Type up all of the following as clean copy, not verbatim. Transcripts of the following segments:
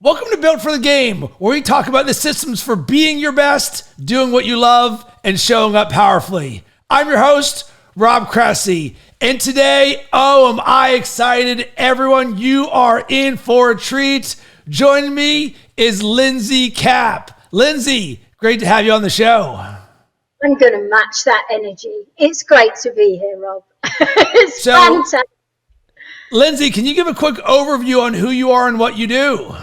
Welcome to Built for the Game, where we talk about the systems for being your best, doing what you love, and showing up powerfully. I'm your host, Rob Cressy, and today, am I excited. Everyone, you are in for a treat. Joining me is Lindsey Capp. Lindsay, great to have you on the show. I'm going to match that energy. It's great to be here, Rob. It's fantastic. Lindsay, can you give a quick overview on who you are and what you do?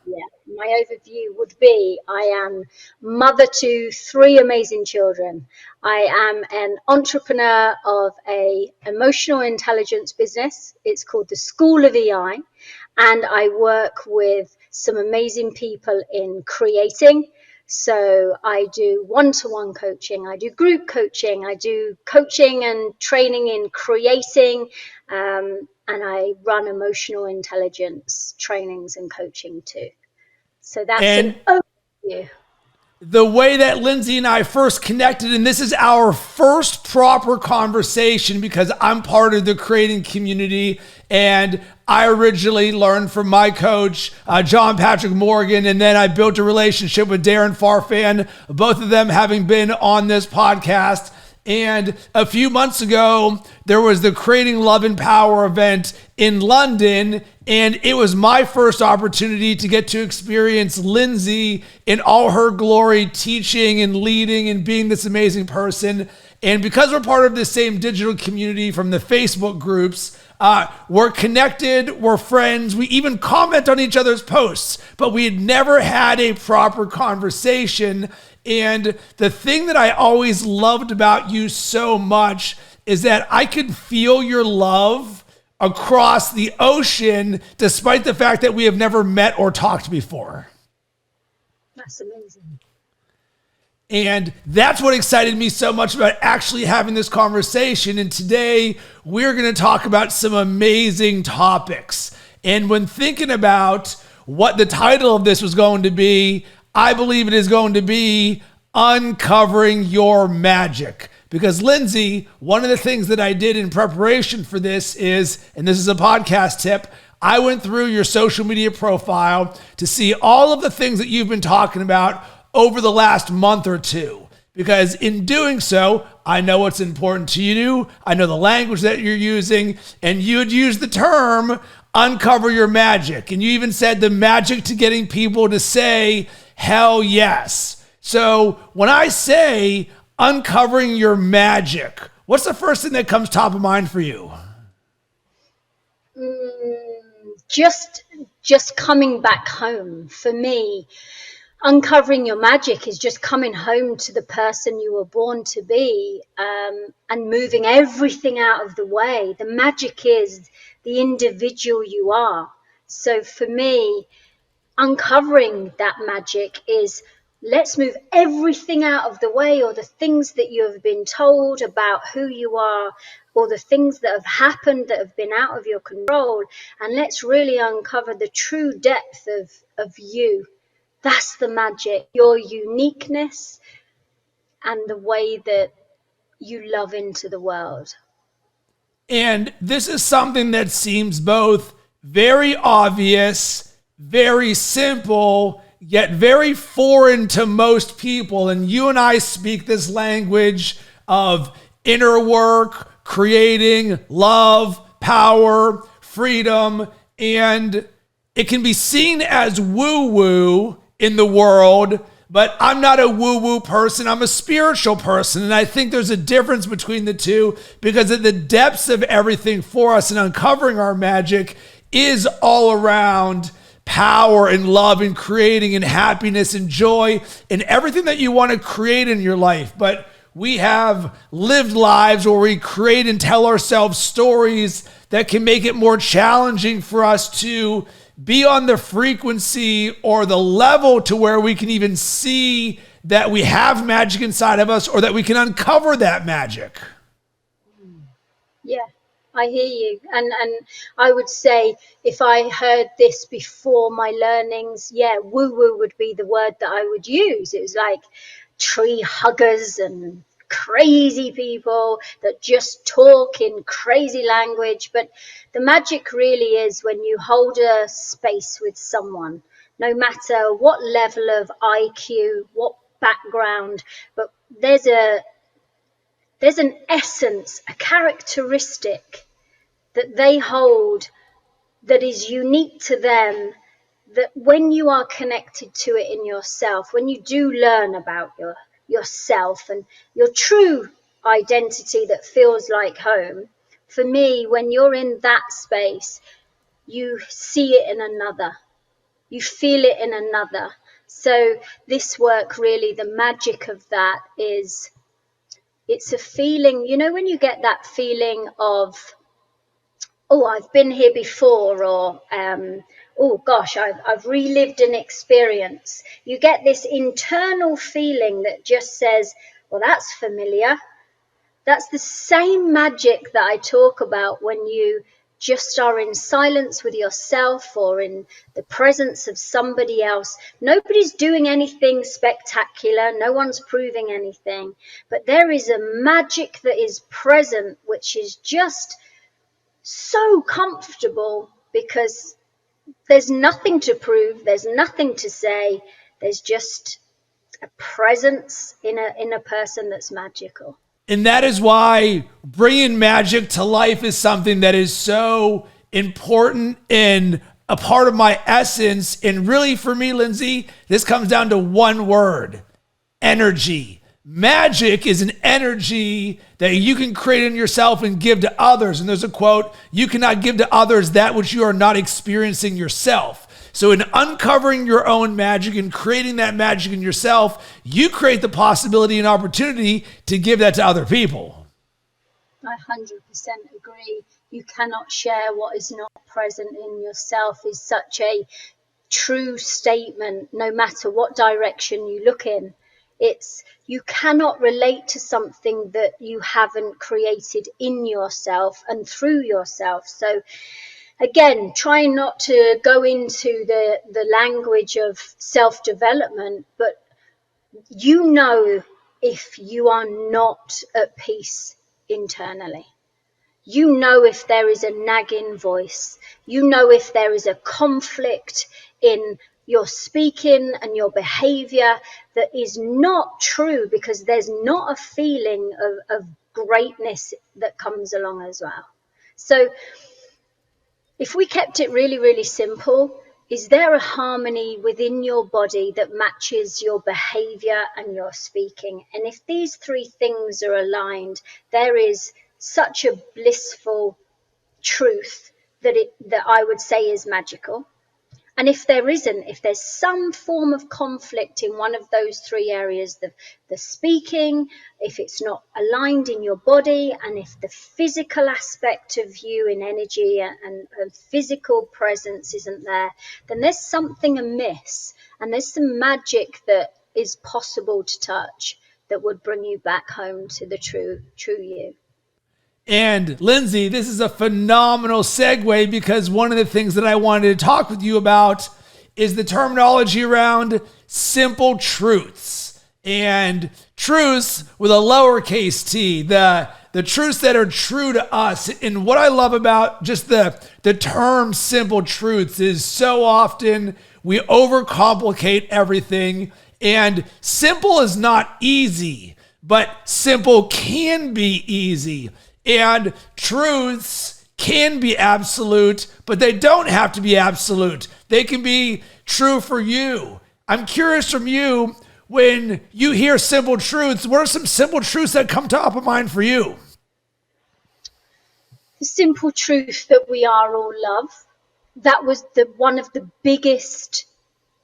Yeah, my overview would be I am mother to 3 amazing children. I am an entrepreneur of a emotional intelligence business. It's called the School of EI, and I work with some amazing people in creating. So I do one-to-one coaching, I do group coaching, I do coaching and training in creating, and I run emotional intelligence trainings and coaching too. So that's an overview. The way that Lindsay and I first connected, and this is our first proper conversation because I'm part of the creating community, and I originally learned from my coach, John Patrick Morgan, and then I built a relationship with Darren Farfan, both of them having been on this podcast. And a few months ago, there was the Creating Love and Power event in London, and it was my first opportunity to get to experience Lindsay in all her glory, teaching and leading and being this amazing person. And because we're part of the same digital community from the Facebook groups, we're connected, we're friends, we even comment on each other's posts, but we had never had a proper conversation. And the thing that I always loved about you so much is that I could feel your love across the ocean, despite the fact that we have never met or talked before. That's amazing. And that's what excited me so much about actually having this conversation. And today we're going to talk about some amazing topics. And when thinking about what the title of this was going to be, I believe it is going to be Uncovering Your Magic. Because Lindsay, one of the things that I did in preparation for this is, and this is a podcast tip, I went through your social media profile to see all of the things that you've been talking about over the last month or two. Because in doing so, I know what's important to you. I know the language that you're using, and you had used the term uncover your magic. And you even said the magic to getting people to say, hell yes. So when I say uncovering your magic, what's the first thing that comes top of mind for you? Just coming back home. For me, uncovering your magic is just coming home to the person you were born to be, and moving everything out of the way. The magic is the individual you are. So for me, uncovering that magic is let's move everything out of the way, or the things that you have been told about who you are, or the things that have happened that have been out of your control, and let's really uncover the true depth of you. That's the magic, your uniqueness and the way that you love into the world. And this is something that seems both very obvious, very simple, yet very foreign to most people. And you and I speak this language of inner work, creating, love, power, freedom, and it can be seen as woo-woo in the world, but I'm not a woo-woo person. I'm a spiritual person. And I think there's a difference between the two, because at the depths of everything for us and uncovering our magic is all around power and love and creating and happiness and joy and everything that you want to create in your life. But we have lived lives where we create and tell ourselves stories that can make it more challenging for us to be on the frequency or the level to where we can even see that we have magic inside of us, or that we can uncover that magic. Yeah, I hear you. And I would say, if I heard this before my learnings, woo-woo would be the word that I would use. It was like tree huggers and crazy people that just talk in crazy language. But the magic really is when you hold a space with someone, no matter what level of IQ, what background, but there's an essence, a characteristic that they hold that is unique to them, that when you are connected to it in yourself, when you do learn about yourself and your true identity that feels like home, for me, when you're in that space, you see it in another, you feel it in another. So this work, really, the magic of that is, it's a feeling, you know, when you get that feeling of, oh, I've been here before, or oh gosh, I've relived an experience. You get this internal feeling that just says, well, that's familiar. That's the same magic that I talk about when you just are in silence with yourself or in the presence of somebody else. Nobody's doing anything spectacular. No one's proving anything. But there is a magic that is present, which is just so comfortable, because there's nothing to prove, there's nothing to say, there's just a presence in a person that's magical. And that is why bringing magic to life is something that is so important and a part of my essence. And really, for me, Lindsay, this comes down to one word: energy. Magic is an energy that you can create in yourself and give to others. And there's a quote: you cannot give to others that which you are not experiencing yourself. So in uncovering your own magic and creating that magic in yourself, you create the possibility and opportunity to give that to other people. I 100% agree. You cannot share what is not present in yourself is such a true statement, no matter what direction you look in. It's, you cannot relate to something that you haven't created in yourself and through yourself. So again, trying not to go into the language of self-development, but you know if you are not at peace internally. You know if there is a nagging voice. You know if there is a conflict in your speaking and your behavior that is not true, because there's not a feeling of greatness that comes along as well. So if we kept it really, really simple, is there a harmony within your body that matches your behavior and your speaking? And if these three things are aligned, there is such a blissful truth that I would say is magical. And if there isn't, if there's some form of conflict in one of those three areas, the speaking, if it's not aligned in your body, and if the physical aspect of you in energy and physical presence isn't there, then there's something amiss, and there's some magic that is possible to touch that would bring you back home to the true you. And Lindsay, this is a phenomenal segue, because one of the things that I wanted to talk with you about is the terminology around simple truths, and truths with a lowercase t, the truths that are true to us. And what I love about just the term simple truths is so often we overcomplicate everything, and simple is not easy, but simple can be easy. And truths can be absolute, but they don't have to be absolute. They can be true for you. I'm curious from you, when you hear simple truths, what are some simple truths that come top of mind for you? The simple truth that we are all love. That was one of the biggest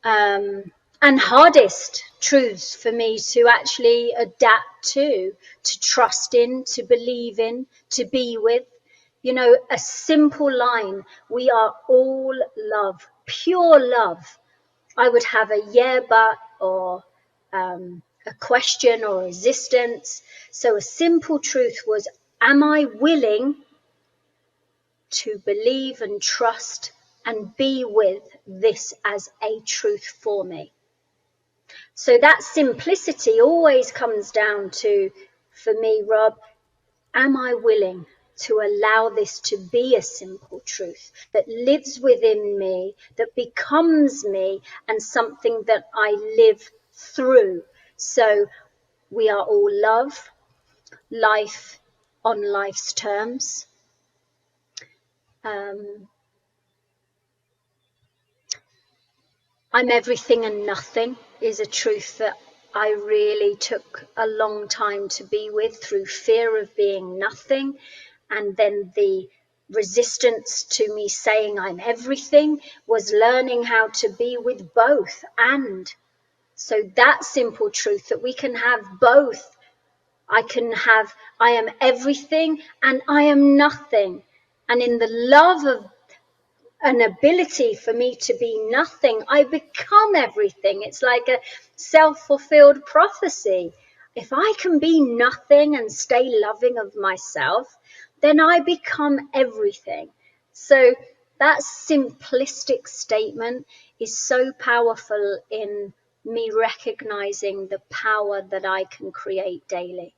and hardest truths for me to actually adapt to trust in, to believe in, to be with. You know, a simple line: we are all love, pure love. I would have a yeah, but, or a question or resistance. So a simple truth was, am I willing to believe and trust and be with this as a truth for me? So that simplicity always comes down to for me, Rob, am I willing to allow this to be a simple truth that lives within me, that becomes me, and something that I live through? So we are all love, life on life's terms. I'm everything and nothing is a truth that I really took a long time to be with, through fear of being nothing, and then the resistance to me saying I'm everything was learning how to be with both. And so that simple truth that we can have both. I am everything and I am nothing. And in the love of an ability for me to be nothing, I become everything. It's like a self-fulfilled prophecy. If I can be nothing and stay loving of myself, then I become everything. So that simplistic statement is so powerful in me recognizing the power that I can create daily.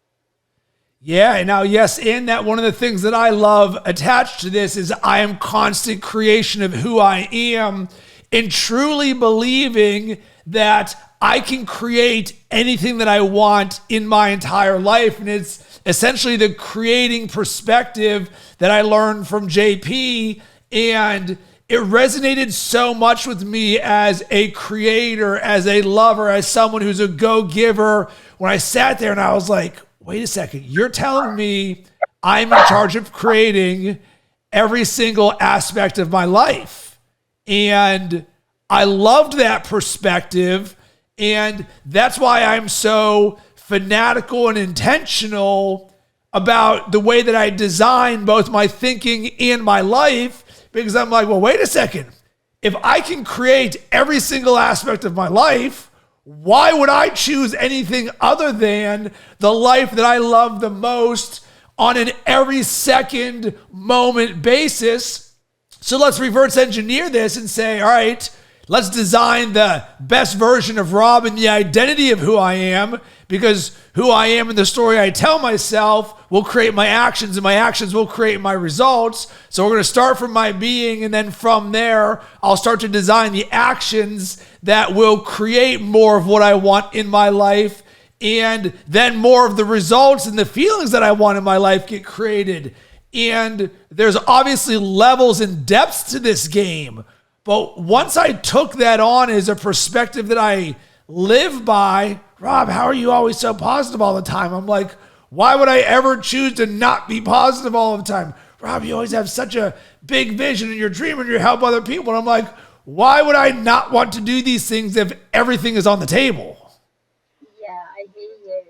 Yeah, and now, yes, and that one of the things that I love attached to this is I am constant creation of who I am, and truly believing that I can create anything that I want in my entire life. And it's essentially the creating perspective that I learned from JP, and it resonated so much with me as a creator, as a lover, as someone who's a go-giver. When I sat there and I was like, wait a second, you're telling me I'm in charge of creating every single aspect of my life. And I loved that perspective. And that's why I'm so fanatical and intentional about the way that I design both my thinking and my life, because I'm like, well, wait a second. If I can create every single aspect of my life, why would I choose anything other than the life that I love the most on an every second moment basis? So let's reverse engineer this and say, all right, let's design the best version of Rob and the identity of who I am, because who I am and the story I tell myself will create my actions, and my actions will create my results. So we're going to start from my being, and then from there, I'll start to design the actions that will create more of what I want in my life. And then more of the results and the feelings that I want in my life get created. And there's obviously levels and depths to this game. But once I took that on as a perspective that I live by, Rob, how are you always so positive all the time? I'm like, why would I ever choose to not be positive all the time? Rob, you always have such a big vision and you're dreaming, you help other people. And I'm like, why would I not want to do these things if everything is on the table? Yeah, I hear you.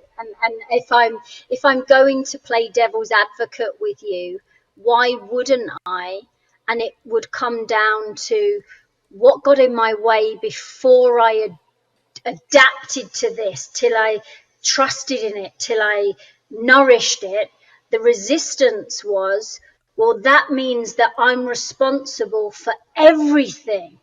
And if I'm going to play devil's advocate with you, why wouldn't I? And it would come down to what got in my way before I adapted to this, till I trusted in it, till I nourished it. The resistance was, well, that means that I'm responsible for everything.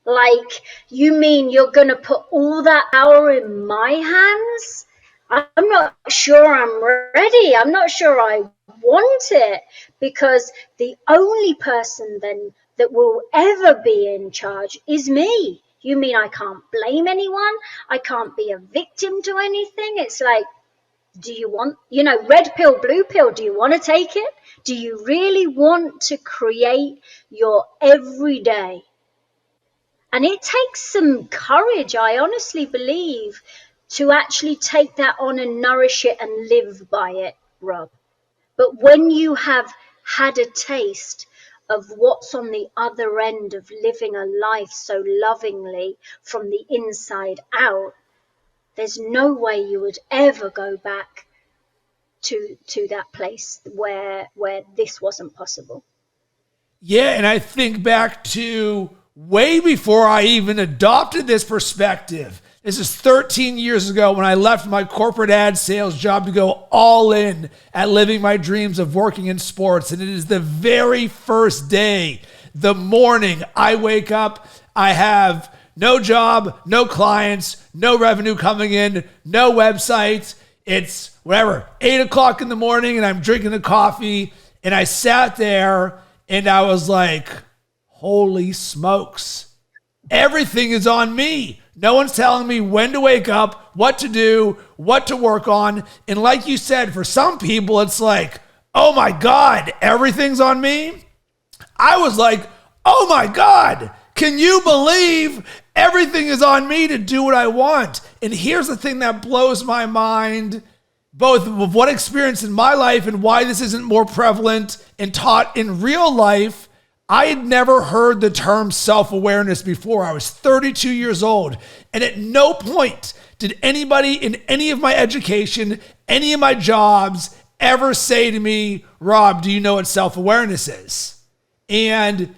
Like, you mean you're going to put all that power in my hands? I'm not sure I'm ready. I'm not sure I want it, because the only person then that will ever be in charge is me. You mean I can't blame anyone? I can't be a victim to anything? It's like, do you want, red pill, blue pill, do you want to take it? Do you really want to create your everyday? And it takes some courage, I honestly believe, to actually take that on and nourish it and live by it, Rob. But when you have had a taste of what's on the other end of living a life so lovingly from the inside out, there's no way you would ever go back to that place where this wasn't possible. Yeah, and I think back to way before I even adopted this perspective. This is 13 years ago when I left my corporate ad sales job to go all in at living my dreams of working in sports. And it is the very first day, the morning I wake up, I have no job, no clients, no revenue coming in, no website. It's whatever, 8 o'clock in the morning and I'm drinking a coffee and I sat there and I was like, holy smokes, everything is on me. No one's telling me when to wake up, what to do, what to work on. And like you said, for some people, it's like, oh my God, everything's on me. I was like, oh my God, can you believe everything is on me to do what I want? And here's the thing that blows my mind, both of what experience in my life and why this isn't more prevalent and taught in real life. I had never heard the term self-awareness before. I was 32 years old. And at no point did anybody in any of my education, any of my jobs ever say to me, Rob, do you know what self-awareness is? And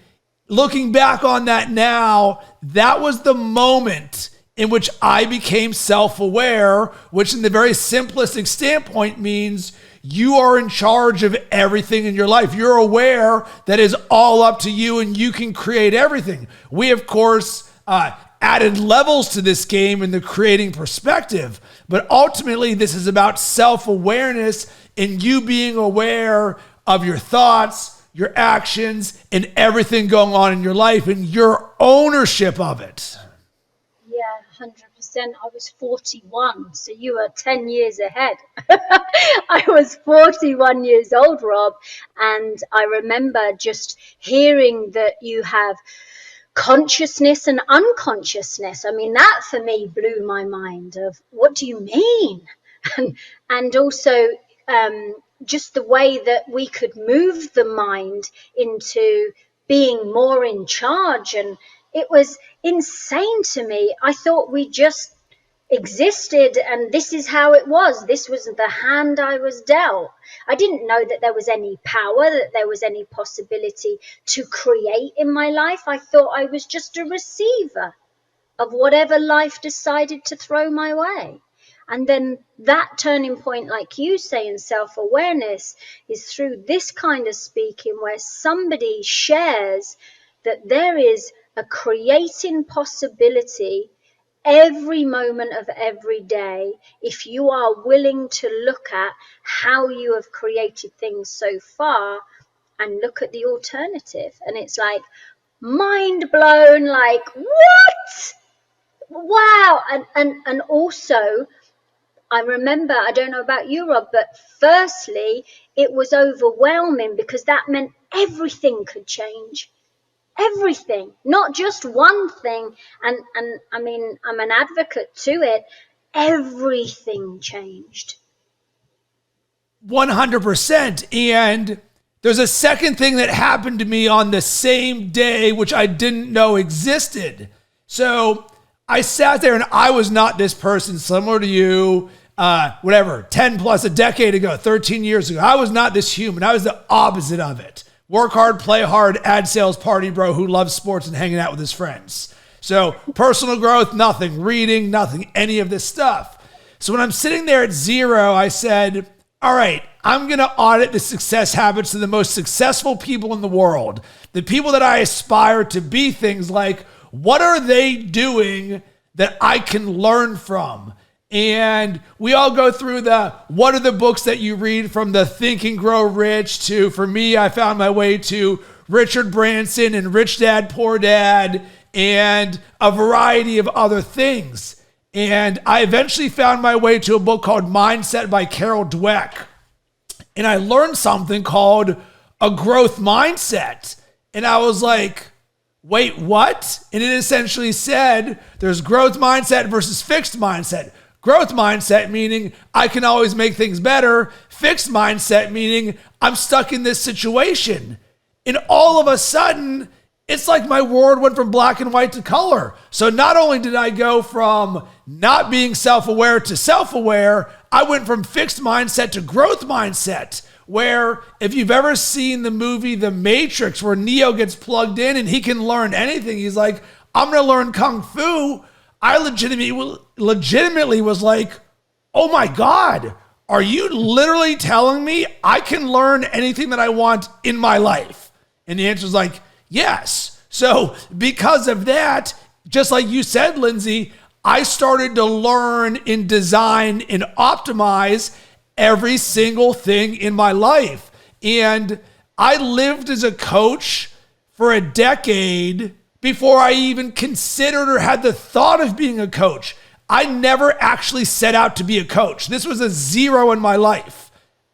looking back on that now, that was the moment in which I became self-aware, which in the very simplistic standpoint means you are in charge of everything in your life. You're aware that it's all up to you and you can create everything. We, of course, added levels to this game in the creating perspective, but ultimately this is about self-awareness and you being aware of your thoughts, your actions, and everything going on in your life and your ownership of it. Yeah, 100%. I was 41, so you were 10 years ahead. I was 41 years old, Rob, and I remember just hearing that you have consciousness and unconsciousness. I mean, that for me blew my mind of what do you mean? And also just the way that we could move the mind into being more in charge. And it was insane to me. I thought we just existed and this is how it was. This was the hand I was dealt. I didn't know that there was any power, that there was any possibility to create in my life. I thought I was just a receiver of whatever life decided to throw my way. And then that turning point, like you say, in self-awareness is through this kind of speaking where somebody shares that there is a creating possibility every moment of every day if you are willing to look at how you have created things so far and look at the alternative. And it's like mind blown, like what? Wow. And also I remember, I don't know about you, Rob, but firstly it was overwhelming because that meant everything could change. Everything, not just one thing. And I mean, I'm an advocate to it. Everything changed. 100%. And there's a second thing that happened to me on the same day, which I didn't know existed. So I sat there and I was not this person similar to you, 10 plus a decade ago, 13 years ago. I was not this human. I was the opposite of it. Work hard, play hard, ad sales party bro who loves sports and hanging out with his friends. So personal growth, nothing. Reading, nothing. Any of this stuff. So when I'm sitting there at 0, I said, all right, I'm going to audit the success habits of the most successful people in the world. The people that I aspire to be, things like, what are they doing that I can learn from? And we all go through what are the books that you read, from the Think and Grow Rich to, for me, I found my way to Richard Branson and Rich Dad, Poor Dad, and a variety of other things. And I eventually found my way to a book called Mindset by Carol Dweck. And I learned something called a growth mindset. And I was like, wait, what? And it essentially said there's growth mindset versus fixed mindset. Growth mindset meaning I can always make things better. Fixed mindset meaning I'm stuck in this situation. And all of a sudden, it's like my world went from black and white to color. So not only did I go from not being self-aware to self-aware, I went from fixed mindset to growth mindset, where if you've ever seen the movie The Matrix, where Neo gets plugged in and he can learn anything, he's like, I'm going to learn Kung Fu. I legitimately was like, oh my God, are you literally telling me I can learn anything that I want in my life? And the answer is like, yes. So because of that, just like you said, Lindsay, I started to learn and design and optimize every single thing in my life. And I lived as a coach for a decade before I even considered or had the thought of being a coach. I never actually set out to be a coach. This was a zero in my life.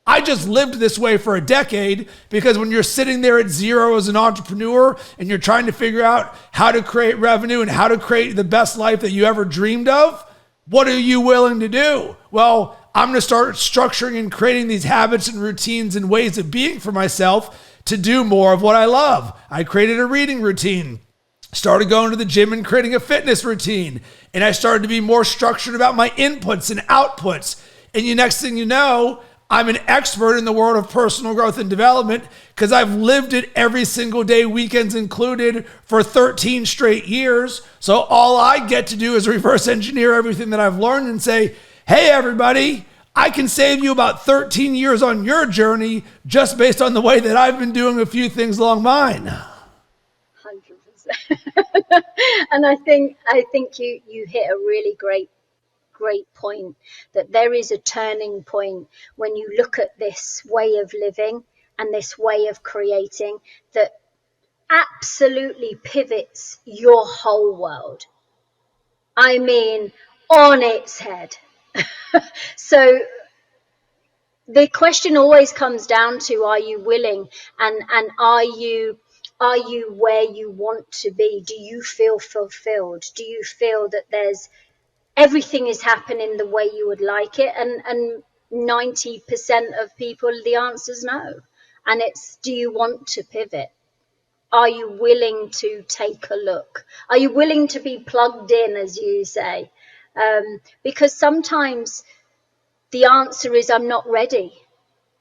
I just lived this way for a decade because when you're sitting there at zero as an entrepreneur and you're trying to figure out how to create revenue and how to create the best life that you ever dreamed of, what are you willing to do? Well, I'm going to start structuring and creating these habits and routines and ways of being for myself to do more of what I love. I created a reading routine, started going to the gym and creating a fitness routine. And I started to be more structured about my inputs and outputs. And the next thing you know, I'm an expert in the world of personal growth and development because I've lived it every single day, weekends included, for 13 straight years. So all I get to do is reverse engineer everything that I've learned and say, hey, everybody, I can save you about 13 years on your journey just based on the way that I've been doing a few things along mine. 100%. And I think you hit a really great point, that there is a turning point when you look at this way of living and this way of creating that absolutely pivots your whole world. I mean, on its head. So the question always comes down to, are you willing, and are you where you want to be? Do you feel fulfilled? Do you feel that there's everything is happening the way you would like it? And 90% of people, the answer is no. And it's, do you want to pivot? Are you willing to take a look? Are you willing to be plugged in, as you say? Because sometimes the answer is, I'm not ready.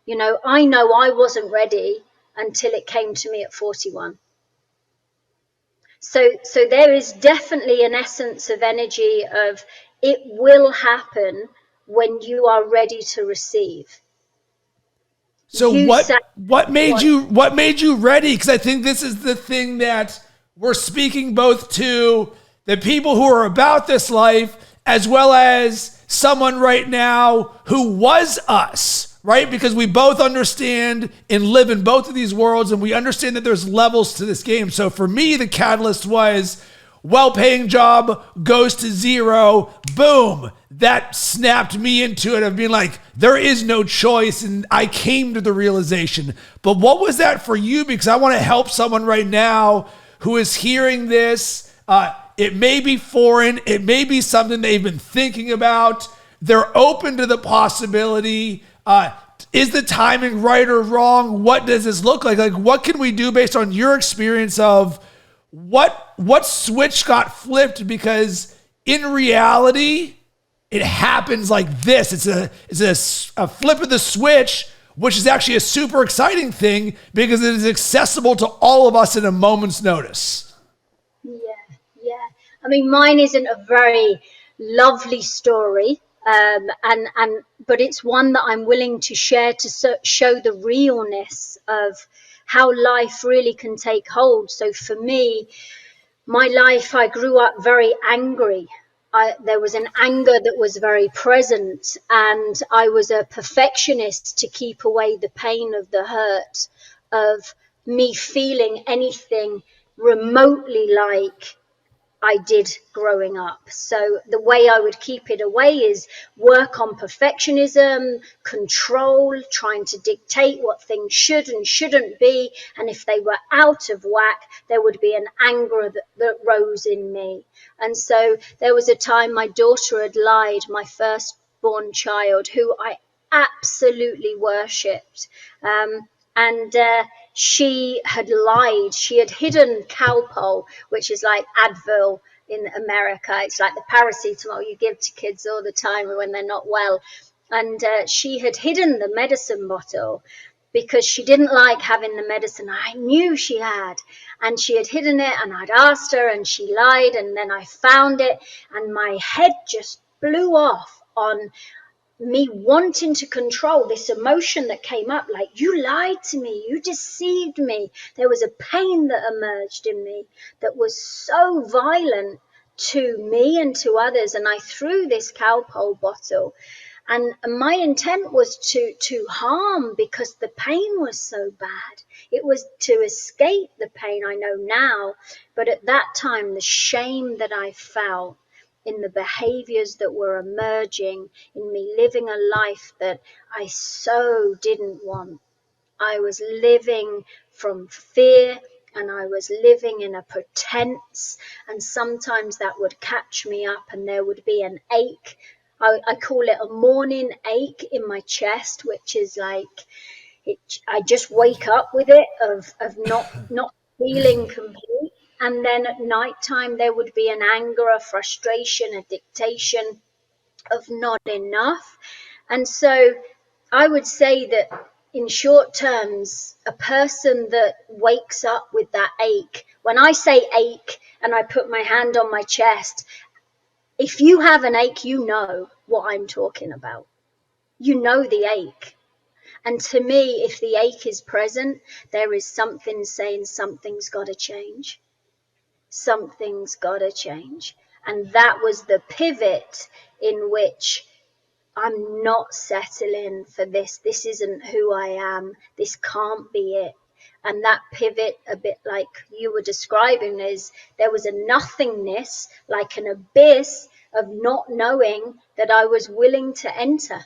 You know I wasn't ready until it came to me at 41. So there is definitely an essence of energy of it will happen when you are ready to receive. So what made you ready? Because I think this is the thing that we're speaking both to the people who are about this life as well as someone right now who was us, right? Because we both understand and live in both of these worlds, and we understand that there's levels to this game. So for me, the catalyst was well-paying job goes to zero. Boom. That snapped me into it of being like, there is no choice. And I came to the realization. But what was that for you? Because I want to help someone right now who is hearing this. It may be foreign. It may be something they've been thinking about. They're open to the possibility. Is the timing right or wrong? What does this look like? Like, what can we do based on your experience of what switch got flipped? Because in reality, it happens like this. It's a flip of the switch, which is actually a super exciting thing because it is accessible to all of us in a moment's notice. Yeah. I mean, mine isn't a very lovely story, but it's one that I'm willing to share to show the realness of how life really can take hold. So for me, my life, I grew up very angry. There was an anger that was very present, and I was a perfectionist to keep away the pain of the hurt of me feeling anything remotely like I did growing up. So the way I would keep it away is work on perfectionism, control, trying to dictate what things should and shouldn't be. And if they were out of whack, there would be an anger that rose in me. And so there was a time my daughter had lied, my firstborn child, who I absolutely worshipped. And she had lied. She had hidden Calpol, which is like Advil in America. It's like the paracetamol you give to kids all the time when they're not well. And she had hidden the medicine bottle because she didn't like having the medicine. I knew she had. And she had hidden it, and I'd asked her, and she lied. And then I found it, and my head just blew off on me wanting to control this emotion that came up, like, you lied to me, you deceived me. There was a pain that emerged in me that was so violent to me and to others, and I threw this Calpol bottle, And my intent was to harm, because the pain was so bad. It was to escape the pain, I know now. But at that time, the shame that I felt in the behaviors that were emerging, in me living a life that I so didn't want. I was living from fear, and I was living in a pretense, and sometimes that would catch me up and there would be an ache. I call it a morning ache in my chest, which is like I just wake up with it of not feeling complete. And then at night time there would be an anger, a frustration, a dictation of not enough. And so I would say that in short terms, a person that wakes up with that ache, when I say ache and I put my hand on my chest, if you have an ache, you know what I'm talking about. You know the ache. And to me, if the ache is present, there is something saying something's got to change. Something's got to change. And that was the pivot in which I'm not settling for this. This isn't who I am. This can't be it. And that pivot, a bit like you were describing, is there was a nothingness, like an abyss of not knowing that I was willing to enter.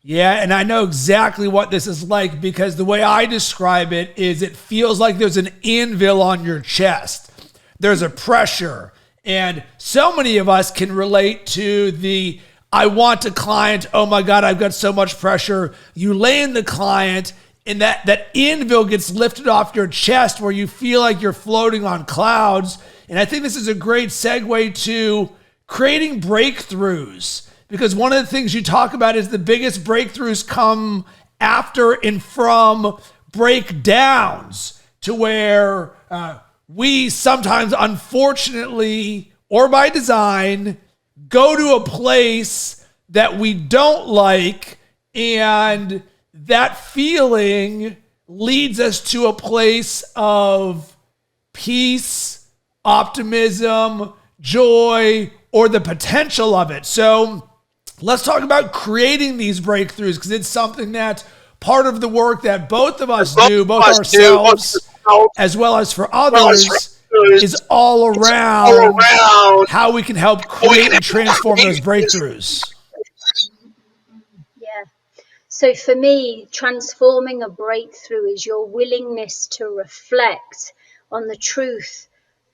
Yeah, and I know exactly what this is like, because the way I describe it is it feels like there's an anvil on your chest. There's a pressure. And so many of us can relate to the I want a client, oh my God, I've got so much pressure. You land the client and that anvil gets lifted off your chest where you feel like you're floating on clouds. And I think this is a great segue to creating breakthroughs. Because one of the things you talk about is the biggest breakthroughs come after and from breakdowns, to where we sometimes, unfortunately, or by design, go to a place that we don't like, and that feeling leads us to a place of peace, optimism, joy, or the potential of it. So let's talk about creating these breakthroughs, because it's something that's part of the work that both of us do, both ourselves as well as for others, is all around how we can help create and transform those breakthroughs. Yeah. So for me, transforming a breakthrough is your willingness to reflect on the truth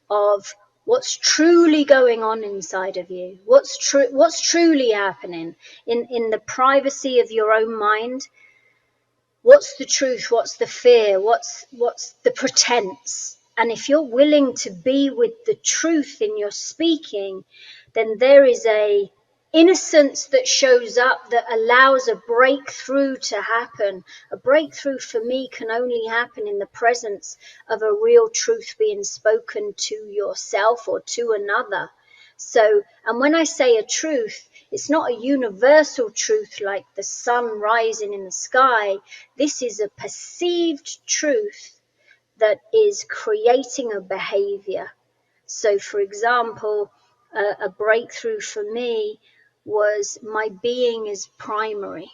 of what's truly going on inside of you, what's truly happening in the privacy of your own mind. What's the truth? What's the fear? What's the pretense? And if you're willing to be with the truth in your speaking, then there is a innocence that shows up that allows a breakthrough to happen. A breakthrough for me can only happen in the presence of a real truth being spoken to yourself or to another. So, and when I say a truth, it's not a universal truth like the sun rising in the sky. This is a perceived truth that is creating a behavior. So, for example, a breakthrough for me was my being is primary.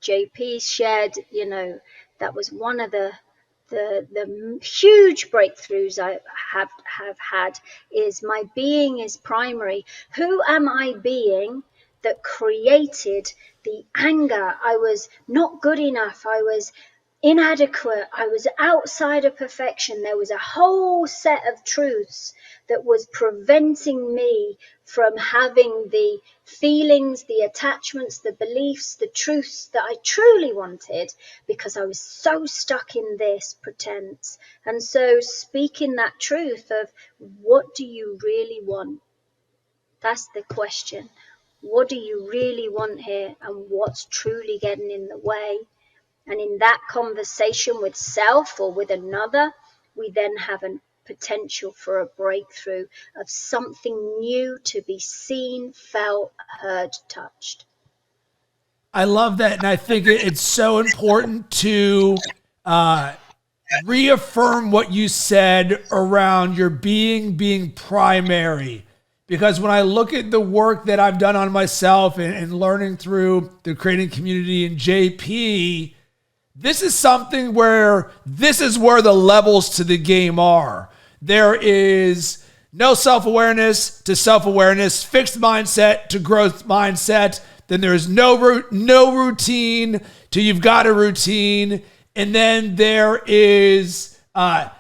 JP shared, that was one of the huge breakthroughs I have had, is my being is primary. Who am I being that created the anger? I was not good enough. I was inadequate. I was outside of perfection. There was a whole set of truths that was preventing me from having the feelings, the attachments, the beliefs, the truths that I truly wanted, because I was so stuck in this pretense. And so speaking that truth of what do you really want? That's the question. What do you really want here, and what's truly getting in the way? And in that conversation with self or with another, we then have a potential for a breakthrough of something new to be seen, felt, heard, touched. I love that. And I think it's so important to reaffirm what you said around your being primary. because when I look at the work that I've done on myself and learning through the creating community in JP, this is something where this is where the levels to the game are. There is no self-awareness to self-awareness, fixed mindset to growth mindset. Then there's no routine to you've got a routine. And then there is the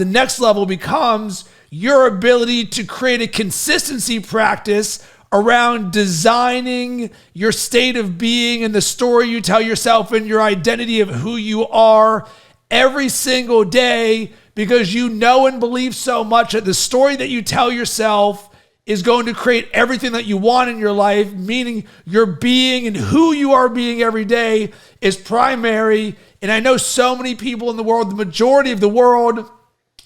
next level becomes your ability to create a consistency practice around designing your state of being and the story you tell yourself and your identity of who you are every single day, because you know and believe so much that the story that you tell yourself is going to create everything that you want in your life, meaning your being and who you are being every day is primary. And I know so many people in the world, the majority of the world,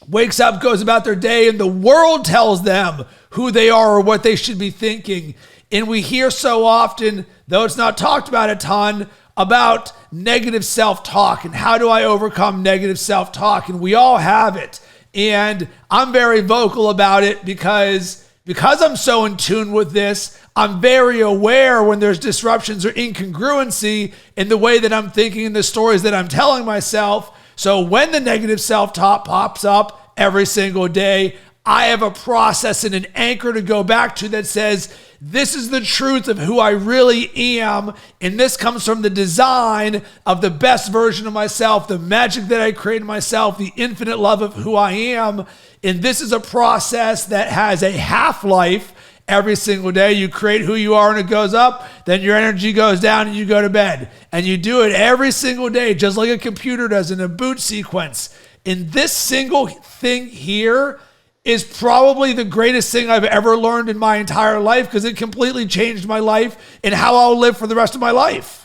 wakes up, goes about their day, and the world tells them who they are or what they should be thinking. And we hear so often, though it's not talked about a ton, about negative self-talk and how do I overcome negative self-talk? And we all have it. And I'm very vocal about it because I'm so in tune with this. I'm very aware when there's disruptions or incongruency in the way that I'm thinking and the stories that I'm telling myself. So when the negative self-talk pops up every single day, I have a process and an anchor to go back to that says, this is the truth of who I really am. And this comes from the design of the best version of myself, the magic that I created myself, the infinite love of who I am. And this is a process that has a half-life. Every single day you create who you are and it goes up, then your energy goes down and you go to bed. And you do it every single day, just like a computer does in a boot sequence. And this single thing here is probably the greatest thing I've ever learned in my entire life, because it completely changed my life and how I'll live for the rest of my life.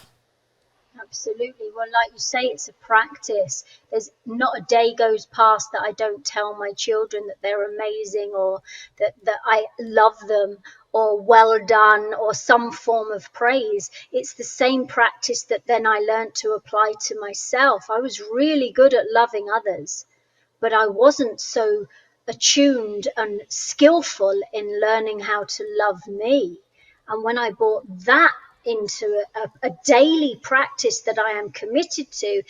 Absolutely. Well, like you say, it's a practice. There's not a day goes past that I don't tell my children that they're amazing, or that I love them, or well done, or some form of praise. It's the same practice that then I learned to apply to myself. I was really good at loving others, but I wasn't so attuned and skillful in learning how to love me. And when I brought that into a daily practice that I am committed to,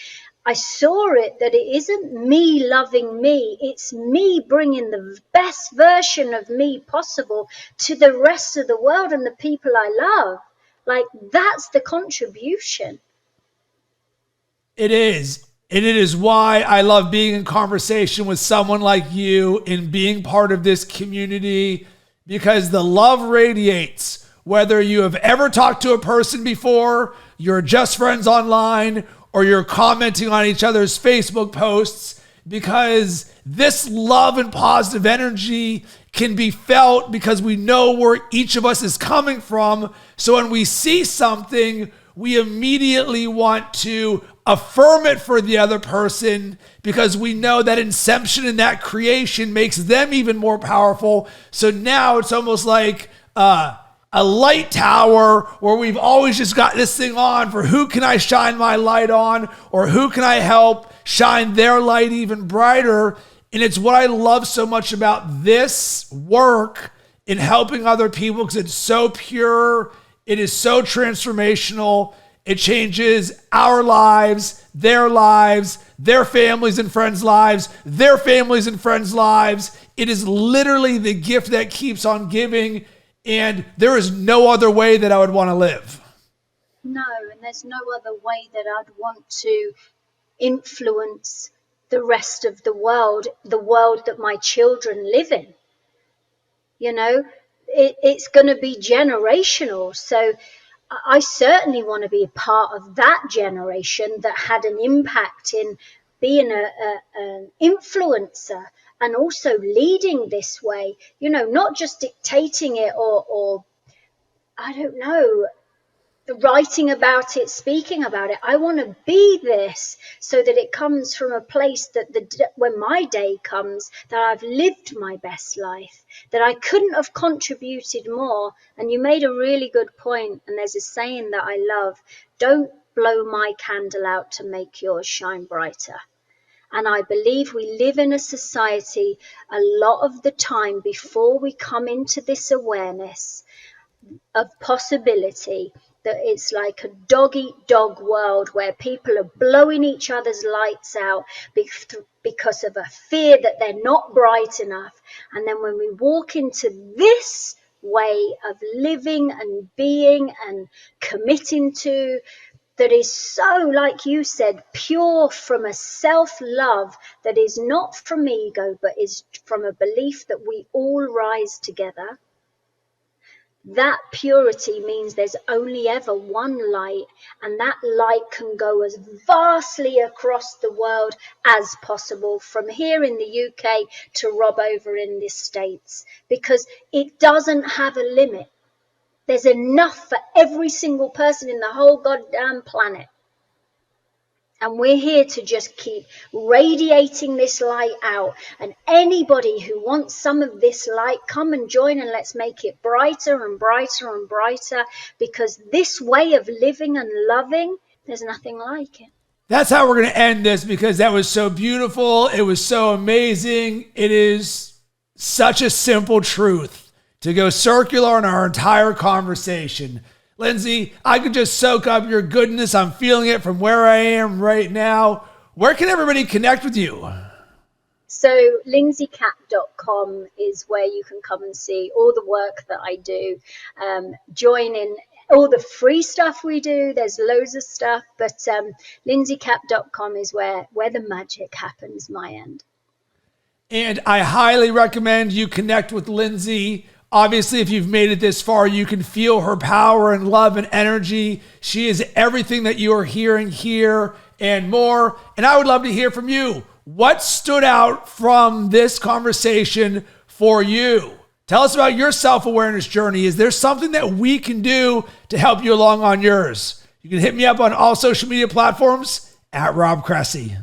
I saw it that it isn't me loving me, it's me bringing the best version of me possible to the rest of the world and the people I love. Like, that's the contribution. It is. And it is why I love being in conversation with someone like you and being part of this community, because the love radiates. Whether you have ever talked to a person before, you're just friends online, or you're commenting on each other's Facebook posts, because this love and positive energy can be felt because we know where each of us is coming from. So when we see something, we immediately want to affirm it for the other person, because we know that inception and that creation makes them even more powerful. So now it's almost like a light tower where we've always just got this thing on for who can I shine my light on, or who can I help shine their light even brighter. And it's what I love so much about this work in helping other people, because it's so pure, it is so transformational. It changes our lives, their families and friends' lives, their families and friends' lives. It is literally the gift that keeps on giving. And there is no other way that I would want to live. No, and there's no other way that I'd want to influence the rest of the world that my children live in. You know, it's going to be generational. So I certainly want to be a part of that generation that had an impact in being an influencer, and also leading this way, not just dictating it, or I don't know, writing about it, speaking about it. I want to be this, so that it comes from a place that when my day comes, that I've lived my best life, that I couldn't have contributed more. And you made a really good point, and there's a saying that I love: don't blow my candle out to make yours shine brighter. And I believe we live in a society a lot of the time before we come into this awareness of possibility, that it's like a dog eat dog world where people are blowing each other's lights out because of a fear that they're not bright enough. And then when we walk into this way of living and being and committing to, that is so, like you said, pure from a self-love that is not from ego, but is from a belief that we all rise together. That purity means there's only ever one light, and that light can go as vastly across the world as possible, from here in the UK to Rob over in the States, because it doesn't have a limit. There's enough for every single person in the whole goddamn planet. And we're here to just keep radiating this light out. And anybody who wants some of this light, come and join, and let's make it brighter and brighter and brighter, because this way of living and loving, there's nothing like it. That's how we're going to end this, because that was so beautiful. It was so amazing. It is such a simple truth to go circular in our entire conversation. Lindsay, I could just soak up your goodness. I'm feeling it from where I am right now. Where can everybody connect with you? So lindsaycapp.com is where you can come and see all the work that I do. Join in all the free stuff we do. There's loads of stuff, but lindsaycapp.com is where the magic happens, my end. And I highly recommend you connect with Lindsay. Obviously, if you've made it this far, you can feel her power and love and energy. She is everything that you are hearing here and more. And I would love to hear from you. What stood out from this conversation for you? Tell us about your self-awareness journey. Is there something that we can do to help you along on yours? You can hit me up on all social media platforms at Rob Cressy.